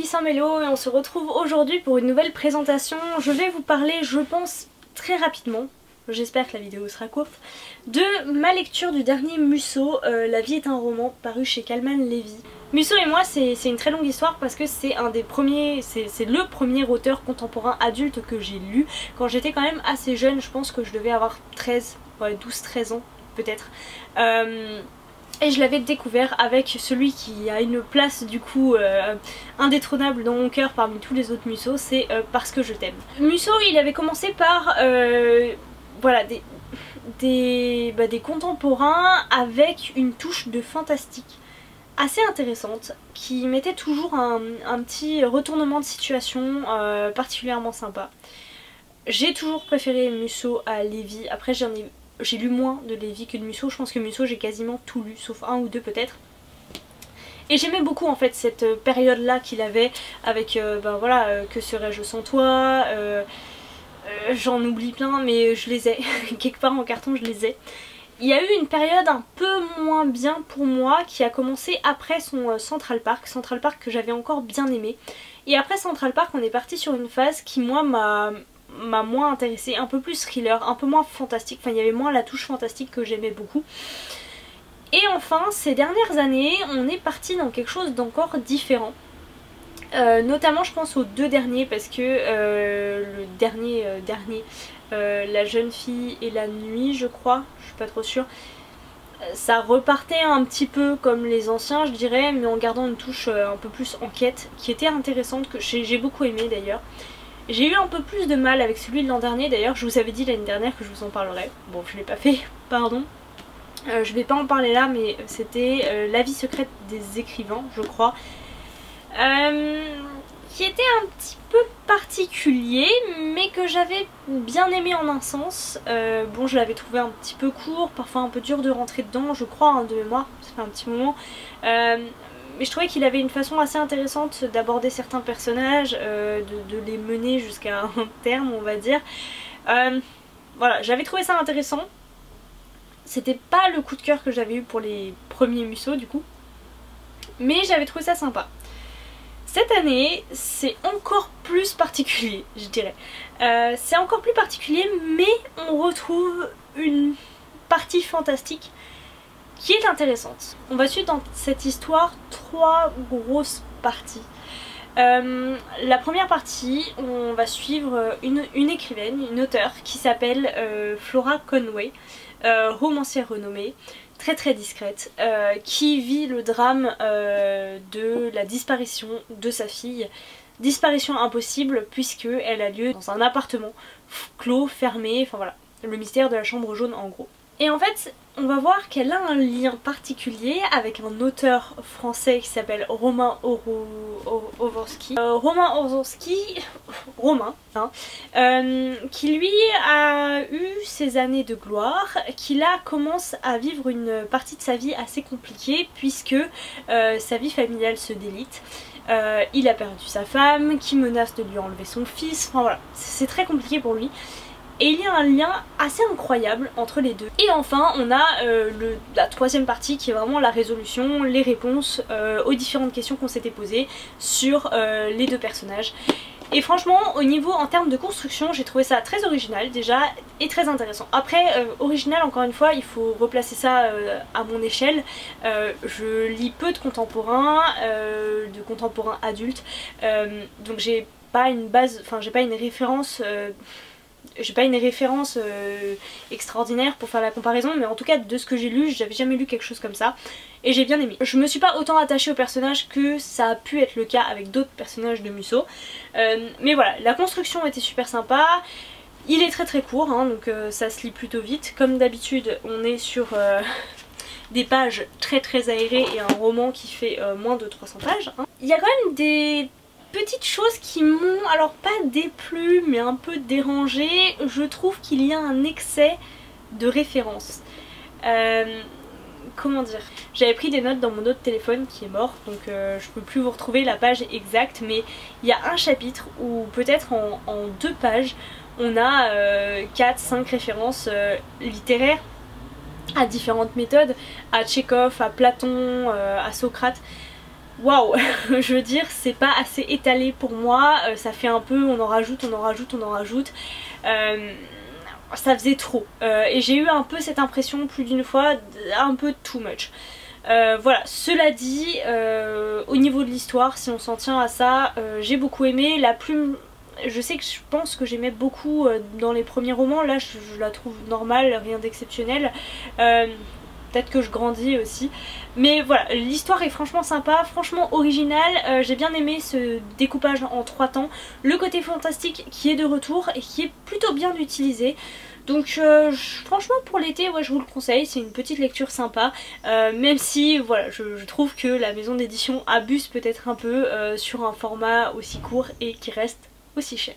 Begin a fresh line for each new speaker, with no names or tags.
Mélissa Mello et on se retrouve aujourd'hui pour une nouvelle présentation. Je vais vous parler, je pense, très rapidement, j'espère que la vidéo sera courte, de ma lecture du dernier Musso, La vie est un roman, paru chez Calman Levy. Musso et moi c'est une très longue histoire parce que c'est un des premiers, c'est le premier auteur contemporain adulte que j'ai lu quand j'étais quand même assez jeune. Je pense que je devais avoir 12-13 ans peut-être. Et je l'avais découvert avec celui qui a une place du coup indétrônable dans mon cœur parmi tous les autres Musso, c'est Parce que je t'aime. Musso il avait commencé par voilà, des contemporains avec une touche de fantastique assez intéressante qui mettait toujours un petit retournement de situation particulièrement sympa. J'ai toujours préféré Musso à Levy, après j'ai lu moins de Levy que de Musso. Je pense que Musso j'ai quasiment tout lu, sauf un ou deux peut-être. Et j'aimais beaucoup en fait cette période là qu'il avait avec voilà, Que serais-je sans toi, j'en oublie plein mais je les ai, quelque part en carton je les ai. Il y a eu une période un peu moins bien pour moi qui a commencé après son Central Park que j'avais encore bien aimé. Et après Central Park on est parti sur une phase qui moi m'a moins intéressée, un peu plus thriller, un peu moins fantastique, enfin il y avait moins la touche fantastique que j'aimais beaucoup. Et enfin ces dernières années on est parti dans quelque chose d'encore différent, notamment je pense aux deux derniers parce que le dernier, La jeune fille et la nuit je crois, je suis pas trop sûre, ça repartait un petit peu comme les anciens je dirais, mais en gardant une touche un peu plus enquête qui était intéressante, que j'ai beaucoup aimé d'ailleurs. J'ai eu un peu plus de mal avec celui de l'an dernier d'ailleurs, je vous avais dit l'année dernière que je vous en parlerai. Bon je l'ai pas fait, pardon. Je vais pas en parler là mais c'était La vie secrète des écrivains je crois. Qui était un petit peu particulier mais que j'avais bien aimé en un sens. Bon je l'avais trouvé un petit peu court, parfois un peu dur de rentrer dedans je crois, hein, de mémoire, ça fait un petit moment. Mais je trouvais qu'il avait une façon assez intéressante d'aborder certains personnages, de les mener jusqu'à un terme on va dire. Voilà, j'avais trouvé ça intéressant. C'était pas le coup de cœur que j'avais eu pour les premiers Musso du coup, mais j'avais trouvé ça sympa. Cette année c'est encore plus particulier je dirais. C'est encore plus particulier mais on retrouve une partie fantastique qui est intéressante. On va suivre dans cette histoire trois grosses parties. La première partie, on va suivre une écrivaine, une auteure qui s'appelle Flora Conway, romancière renommée, très discrète, qui vit le drame de la disparition de sa fille. Disparition impossible puisque elle a lieu dans un appartement clos, fermé, enfin voilà, le mystère de la chambre jaune en gros. Et en fait on va voir qu'elle a un lien particulier avec un auteur français qui s'appelle Romain Orzowski. Romain, hein, qui lui a eu ses années de gloire, qui là commence à vivre une partie de sa vie assez compliquée puisque sa vie familiale se délite. Il a perdu sa femme, qui menace de lui enlever son fils, enfin voilà, c'est très compliqué pour lui. Et il y a un lien assez incroyable entre les deux. Et enfin on a la troisième partie qui est vraiment la résolution, les réponses aux différentes questions qu'on s'était posées sur les deux personnages. Et franchement au niveau en termes de construction j'ai trouvé ça très original déjà et très intéressant. Après original encore une fois il faut replacer ça à mon échelle. Je lis peu de contemporains adultes, donc j'ai pas une base, enfin j'ai pas une référence extraordinaire pour faire la comparaison, mais en tout cas de ce que j'ai lu j'avais jamais lu quelque chose comme ça et j'ai bien aimé. Je me suis pas autant attachée au personnage que ça a pu être le cas avec d'autres personnages de Musso, mais voilà, la construction était super sympa. Il est très court hein, donc ça se lit plutôt vite. Comme d'habitude on est sur des pages très aérées et un roman qui fait moins de 300 pages hein. Il y a quand même des petites choses qui m'ont, alors pas déplu mais un peu dérangé. Je trouve qu'il y a un excès de références. Comment dire, j'avais pris des notes dans mon autre téléphone qui est mort donc je peux plus vous retrouver la page exacte, mais il y a un chapitre où peut-être en 2 pages on a 4-5 références littéraires à différentes méthodes, à Tchekhov, à Platon, à Socrate. waouh, je veux dire c'est pas assez étalé pour moi, ça fait un peu on en rajoute, on en rajoute, on en rajoute. Ça faisait trop et j'ai eu un peu cette impression plus d'une fois, un peu too much. Voilà, cela dit, au niveau de l'histoire, si on s'en tient à ça, j'ai beaucoup aimé. La plume, je sais que je pense que j'aimais beaucoup dans les premiers romans, là je la trouve normale, rien d'exceptionnel. Peut-être que je grandis aussi. Mais voilà, l'histoire est franchement sympa, franchement originale. J'ai bien aimé ce découpage en 3 temps. Le côté fantastique qui est de retour et qui est plutôt bien utilisé. Donc franchement pour l'été, ouais, je vous le conseille, c'est une petite lecture sympa. Même si voilà, je trouve que la maison d'édition abuse peut-être un peu sur un format aussi court et qui reste aussi cher.